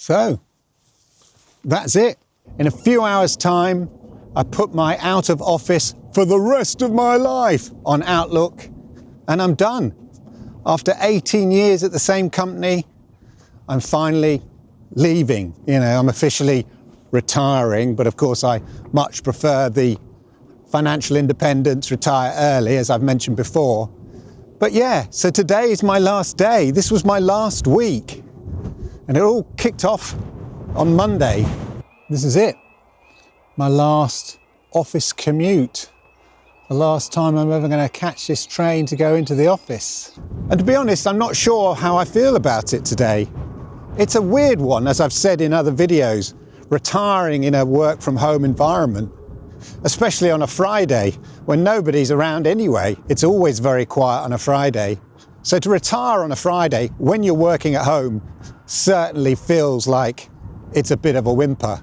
So, that's it. In a few hours' time, I put my out of office for the rest of my life on Outlook, and I'm done. After 18 years at the same company, I'm finally leaving. You know, I'm officially retiring, but of course I much prefer the financial independence, retire early, as I've mentioned before. But yeah, so today is my last day. This was my last week, and it all kicked off on Monday. This is it. My last office commute. The last time I'm ever going to catch this train to go into the office. And to be honest, I'm not sure how I feel about it today. It's a weird one, as I've said in other videos, retiring in a work from home environment, especially on a Friday when nobody's around anyway. It's always very quiet on a Friday. So to retire on a Friday when you're working at home certainly feels like it's a bit of a whimper.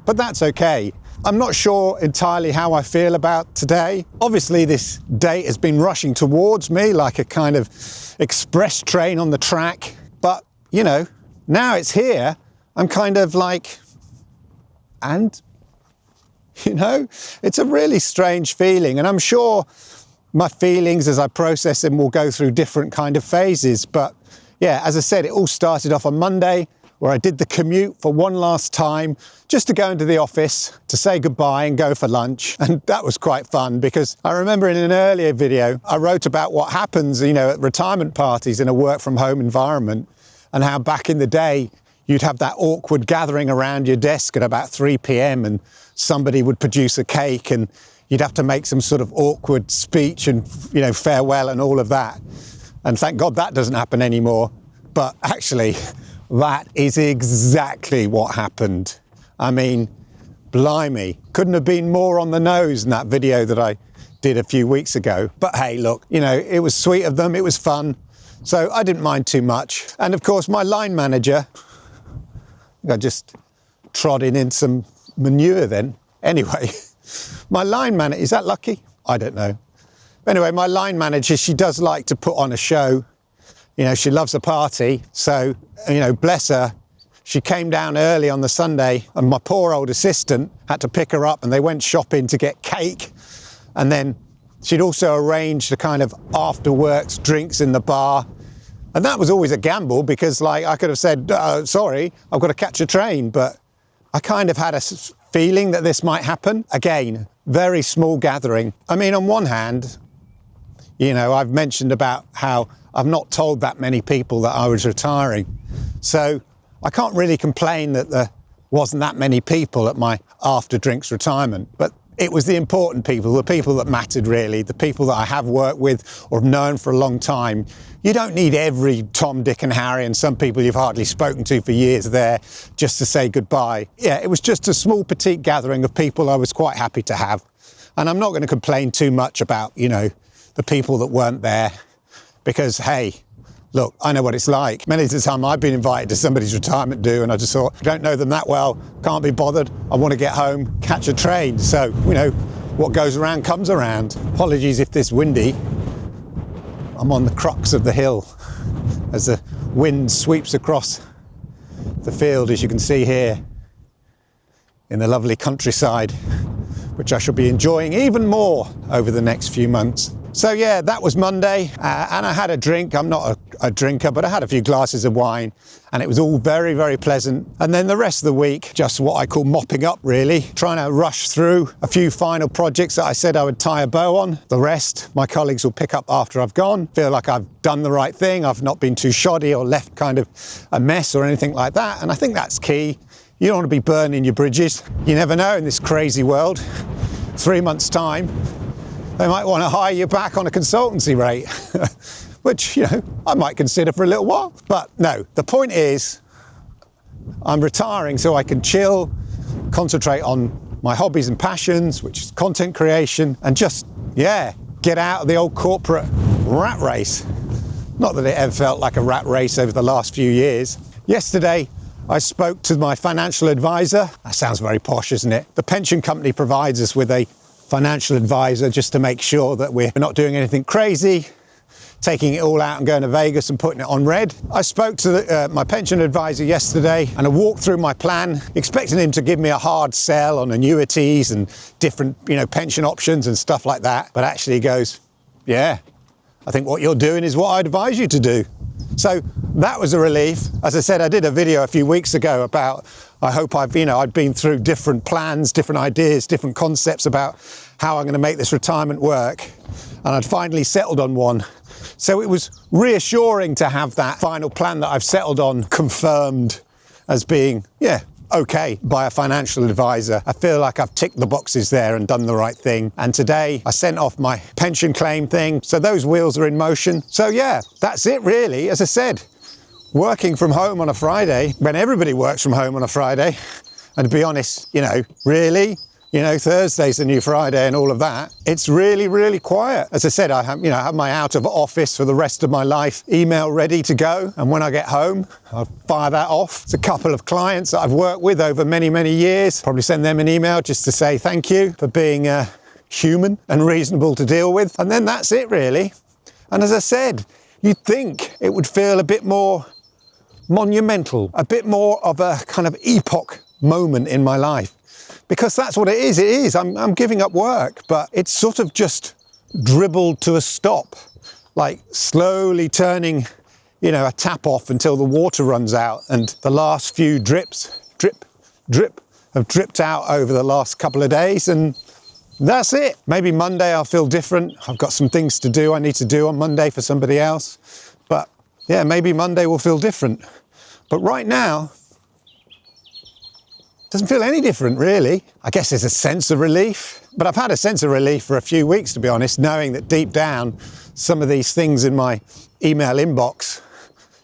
But that's okay. I'm not sure entirely how I feel about today. Obviously, this date has been rushing towards me like a kind of express train on the track. But, you know, now it's here, I'm kind of like, and? You know, it's a really strange feeling. And I'm sure my feelings as I process them will go through different kind of phases. But yeah, as I said, it all started off on Monday, where I did the commute for one last time, just to go into the office to say goodbye and go for lunch. And that was quite fun, because I remember in an earlier video, I wrote about what happens, you know, at retirement parties in a work from home environment, and how back in the day, you'd have that awkward gathering around your desk at about 3 p.m. and somebody would produce a cake and you'd have to make some sort of awkward speech and, you know, farewell and all of that. And thank God that doesn't happen anymore. But actually, that is exactly what happened. I mean, blimey, couldn't have been more on the nose in that video that I did a few weeks ago. But hey, look, you know, it was sweet of them, it was fun, so I didn't mind too much. And of course, my line manager, I just trod in some manure then. Anyway, my line manager, is that lucky? I don't know. Anyway, my line manager, she does like to put on a show. You know, she loves a party. So, you know, bless her, she came down early on the Sunday and my poor old assistant had to pick her up and they went shopping to get cake. And then she'd also arranged a kind of after works drinks in the bar. And that was always a gamble because, like, I could have said, sorry, I've got to catch a train. But I kind of had a feeling that this might happen. Again, very small gathering. I mean, on one hand, you know, I've mentioned about how I've not told that many people that I was retiring. So I can't really complain that there wasn't that many people at my after drinks retirement. But it was the important people, the people that mattered really, the people that I have worked with or have known for a long time. You don't need every Tom, Dick and Harry and some people you've hardly spoken to for years there just to say goodbye. Yeah, it was just a small petite gathering of people I was quite happy to have. And I'm not going to complain too much about, you know, the people that weren't there because, hey, look, I know what it's like. Many of the time I've been invited to somebody's retirement do and I just thought, I don't know them that well, can't be bothered. I want to get home, catch a train. So, you know, what goes around comes around. Apologies if this windy. I'm on the crux of the hill as the wind sweeps across the field, as you can see here in the lovely countryside, which I shall be enjoying even more over the next few months. So yeah, that was Monday, and I had a drink. I'm not a drinker, but I had a few glasses of wine, and it was all very, very pleasant. And then the rest of the week, just what I call mopping up, really, trying to rush through a few final projects that I said I would tie a bow on. The rest, my colleagues will pick up after I've gone. Feel like I've done the right thing. I've not been too shoddy or left kind of a mess or anything like that. And I think that's key. You don't want to be burning your bridges. You never know in this crazy world. 3 months' time, they might want to hire you back on a consultancy rate, which, you know, I might consider for a little while. But no, the point is I'm retiring so I can chill, concentrate on my hobbies and passions, which is content creation, and just, yeah, get out of the old corporate rat race. Not that it ever felt like a rat race over the last few years. Yesterday, I spoke to my financial advisor. That sounds very posh, isn't it? The pension company provides us with a financial advisor just to make sure that we're not doing anything crazy, taking it all out and going to Vegas and putting it on red. I spoke to my pension advisor yesterday and I walked through my plan, expecting him to give me a hard sell on annuities and different, pension options and stuff like that. But actually he goes, yeah, I think what you're doing is what I'd advise you to do. So that was a relief. As I said, I did a video a few weeks ago about, I hope I'd been through different plans, different ideas, different concepts about how I'm going to make this retirement work. And I'd finally settled on one. So it was reassuring to have that final plan that I've settled on confirmed as being, okay by a financial advisor. I feel like I've ticked the boxes there and done the right thing. And today I sent off my pension claim thing. So those wheels are in motion. So yeah, that's it really. As I said, working from home on a Friday, when everybody works from home on a Friday, and to be honest, really, Thursday's the new Friday and all of that. It's really, really quiet. As I said, I have my out of office for the rest of my life email ready to go. And when I get home, I'll fire that off. It's a couple of clients that I've worked with over many, many years. Probably send them an email just to say thank you for being human and reasonable to deal with. And then that's it really. And as I said, you'd think it would feel a bit more monumental, a bit more of a kind of epoch moment in my life. Because that's what it is. It is. I'm giving up work, but it's sort of just dribbled to a stop, like slowly turning, a tap off until the water runs out and the last few drips, drip, have dripped out over the last couple of days. And that's it. Maybe Monday I'll feel different. I've got some things to do I need to do on Monday for somebody else. But yeah, maybe Monday will feel different. But right now, doesn't feel any different, really. I guess there's a sense of relief, but I've had a sense of relief for a few weeks, to be honest, knowing that deep down, some of these things in my email inbox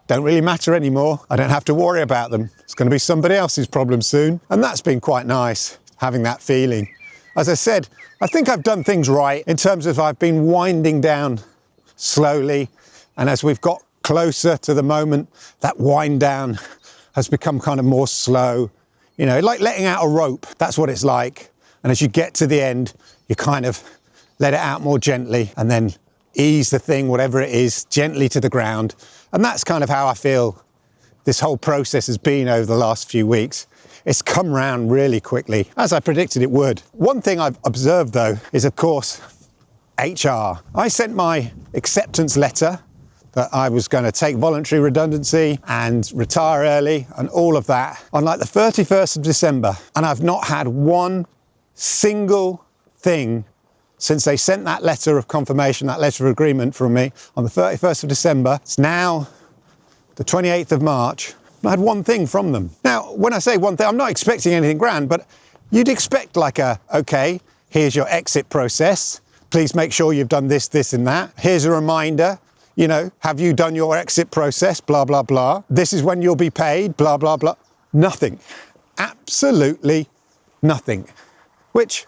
don't really matter anymore. I don't have to worry about them. It's going to be somebody else's problem soon. And that's been quite nice, having that feeling. As I said, I think I've done things right in terms of I've been winding down slowly. And as we've got closer to the moment, that wind down has become kind of more slow. Like letting out a rope, that's what it's like. And as you get to the end, you kind of let it out more gently and then ease the thing, whatever it is, gently to the ground. And that's kind of how I feel this whole process has been over the last few weeks. It's come round really quickly, as I predicted it would. One thing I've observed though is, of course, HR. I sent my acceptance letter that I was going to take voluntary redundancy and retire early and all of that on like the 31st of December. And I've not had one single thing since they sent that letter of confirmation, that letter of agreement from me on the 31st of December. It's now the 28th of March. I had one thing from them. Now, when I say one thing, I'm not expecting anything grand, but you'd expect like okay, here's your exit process. Please make sure you've done this, this and that. Here's a reminder. Have you done your exit process? Blah, blah, blah. This is when you'll be paid, blah, blah, blah. Nothing. Absolutely nothing. Which,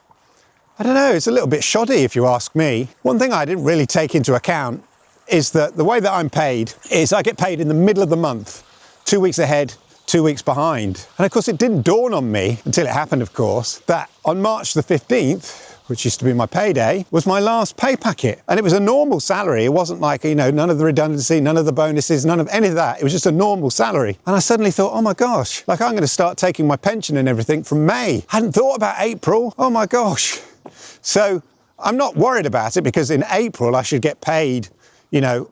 I don't know, it's a little bit shoddy if you ask me. One thing I didn't really take into account is that the way that I'm paid is I get paid in the middle of the month, 2 weeks ahead, 2 weeks behind. And of course, it didn't dawn on me until it happened, of course, that on March the 15th, which used to be my payday, was my last pay packet. And it was a normal salary. It wasn't like, none of the redundancy, none of the bonuses, none of any of that. It was just a normal salary. And I suddenly thought, oh my gosh, like I'm going to start taking my pension and everything from May. Hadn't thought about April. Oh my gosh. So I'm not worried about it because in April I should get paid,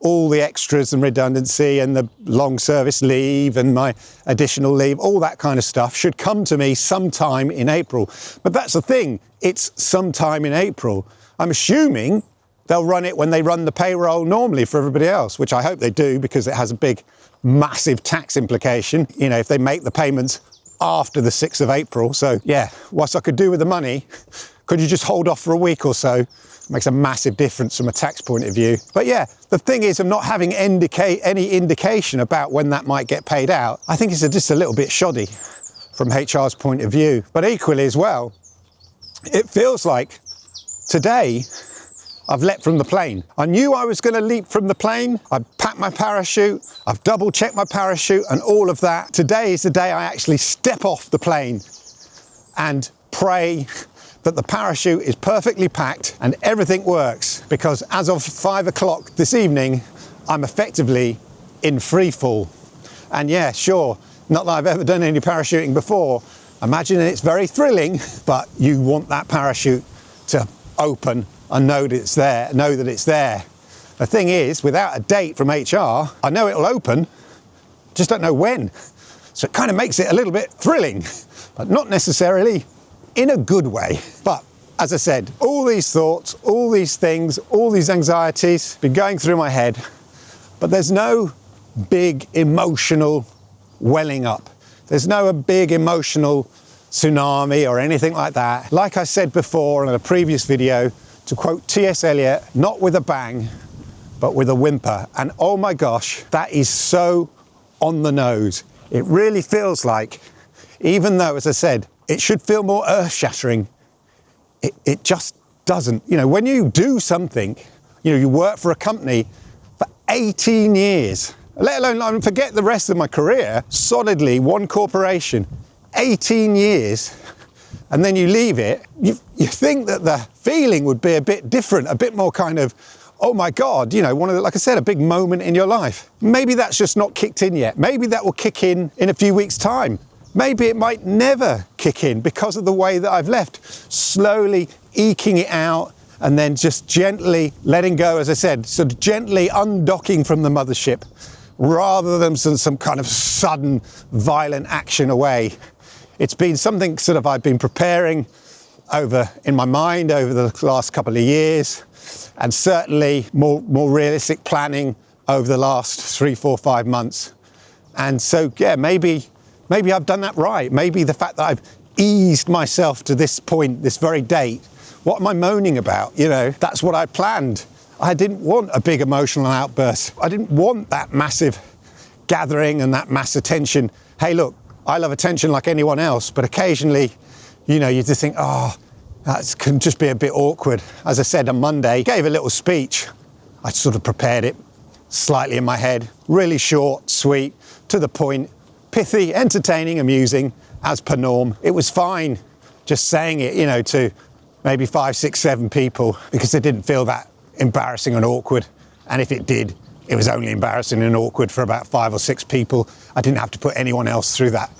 all the extras and redundancy and the long service leave and my additional leave, all that kind of stuff should come to me sometime in April. But that's the thing, it's sometime in April. I'm assuming they'll run it when they run the payroll normally for everybody else, which I hope they do because it has a big, massive tax implication, if they make the payments after the 6th of April. So yeah, whilst I could do with the money, could you just hold off for a week or so? It makes a massive difference from a tax point of view. But yeah, the thing is, of not having any indication about when that might get paid out, I think it's just a little bit shoddy from HR's point of view. But equally as well, it feels like today I've leapt from the plane. I knew I was going to leap from the plane. I've packed my parachute. I've double checked my parachute and all of that. Today is the day I actually step off the plane and pray that the parachute is perfectly packed and everything works, because as of 5 o'clock this evening, I'm effectively in free fall. And yeah, sure, not that I've ever done any parachuting before. Imagine it's very thrilling, but you want that parachute to open and know that it's there. The thing is, without a date from HR, I know it'll open, just don't know when. So it kind of makes it a little bit thrilling, but not necessarily in a good way. But as I said, all these thoughts, all these things, all these anxieties been going through my head, but there's no big emotional welling up. There's no big emotional tsunami or anything like that. Like I said before in a previous video, to quote T.S. Eliot, not with a bang, but with a whimper. And oh my gosh, that is so on the nose. It really feels like, even though, as I said, it should feel more earth-shattering, it just doesn't. You know, when you do something, you know, you work for a company for 18 years, let alone, forget the rest of my career, solidly one corporation, 18 years, and then you leave it, you think that the feeling would be a bit different, a bit more kind of, oh my God, you know, like I said, a big moment in your life. Maybe that's just not kicked in yet. Maybe that will kick in a few weeks' time. Maybe it might never kick in because of the way that I've left, slowly eking it out and then just gently letting go, as I said, sort of gently undocking from the mothership rather than some kind of sudden violent action away. It's been something sort of I've been preparing in my mind over the last couple of years, and certainly more realistic planning over the last 3, 4, 5 months. And so, yeah, maybe I've done that right. Maybe the fact that I've eased myself to this point, this very date, what am I moaning about? You know, that's what I planned. I didn't want a big emotional outburst. I didn't want that massive gathering and that mass attention. Hey, look, I love attention like anyone else, but occasionally, you know, you just think, oh, that can just be a bit awkward. As I said on Monday, gave a little speech. I sort of prepared it slightly in my head, really short, sweet, to the point, pithy, entertaining, amusing, as per norm. It was fine just saying it, you know, to maybe 5, 6, 7 people, because it didn't feel that embarrassing and awkward. And if it did, it was only embarrassing and awkward for about 5 or 6 people. I didn't have to put anyone else through that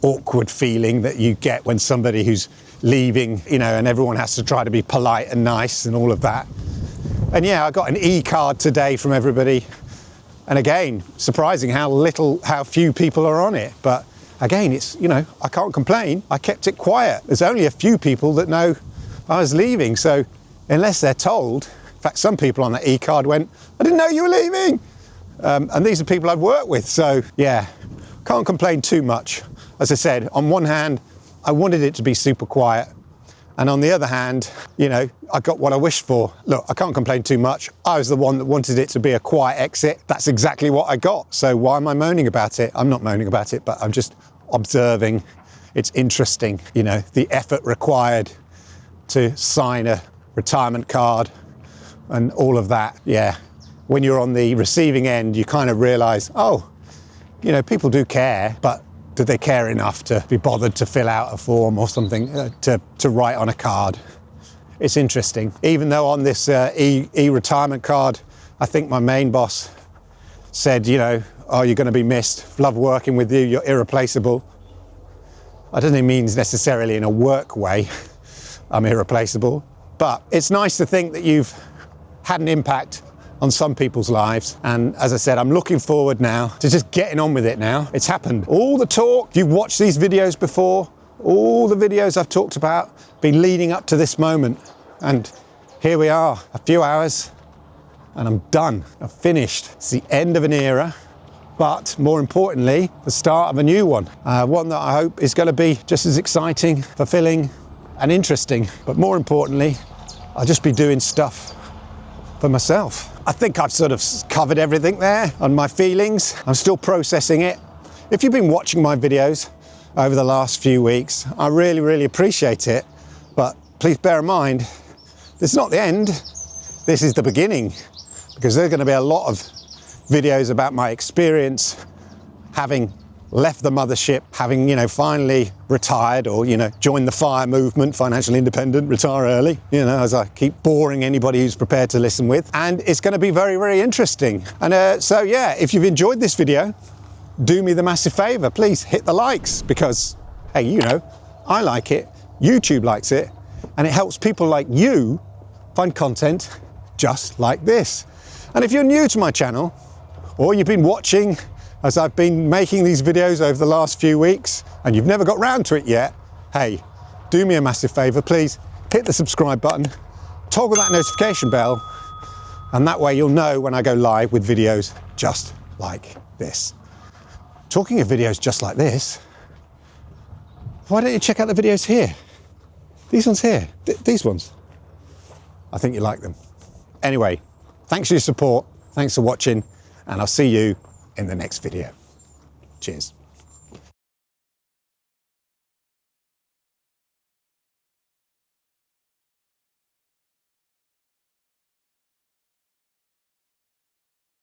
awkward feeling that you get when somebody who's leaving, you know, and everyone has to try to be polite and nice and all of that. And yeah, I got an e-card today from everybody. And again, surprising how few people are on it. But again, it's, you know, I can't complain. I kept it quiet. There's only a few people that know I was leaving. So unless they're told, in fact, some people on that e-card went, I didn't know you were leaving. And these are people I've worked with. So yeah, can't complain too much. As I said, on one hand, I wanted it to be super quiet. And on the other hand, you know, I got what I wished for. Look, I can't complain too much. I was the one that wanted it to be a quiet exit. That's exactly what I got. So why am I moaning about it? I'm not moaning about it, but I'm just observing. It's interesting, you know, the effort required to sign a retirement card and all of that. Yeah, when you're on the receiving end, you kind of realize, oh, you know, people do care, but do they care enough to be bothered to fill out a form or something, to write on a card? It's interesting. Even though on this e-retirement card, I think my main boss said, you know, oh, you're going to be missed. Love working with you. You're irreplaceable. I don't think it means necessarily in a work way I'm irreplaceable, but it's nice to think that you've had an impact on some people's lives. And as I said, I'm looking forward now to just getting on with it now. It's happened. All the talk, you've watched these videos before, all the videos I've talked about, been leading up to this moment. And here we are, a few hours, and I'm done. I've finished. It's the end of an era, but more importantly, the start of a new one. One that I hope is going to be just as exciting, fulfilling, and interesting. But more importantly, I'll just be doing stuff for myself. I think I've sort of covered everything there on my feelings. I'm still processing it. If you've been watching my videos over the last few weeks, I really, really appreciate it. But please bear in mind, this is not the end. This is the beginning, because there's going to be a lot of videos about my experience having left the mothership, having, finally retired or, joined the FIRE movement, financial independent, retire early, as I keep boring anybody who's prepared to listen with. And it's going to be very, very interesting. And so, yeah, if you've enjoyed this video, do me the massive favor, please hit the likes because, hey, I like it, YouTube likes it, and it helps people like you find content just like this. And if you're new to my channel, or you've been watching as I've been making these videos over the last few weeks and you've never got round to it yet, hey, do me a massive favor, please hit the subscribe button, toggle that notification bell, and that way you'll know when I go live with videos just like this. Talking of videos just like this, why don't you check out the videos here? These ones here, these ones. I think you like them. Anyway, thanks for your support, thanks for watching, and I'll see you in the next video. Cheers.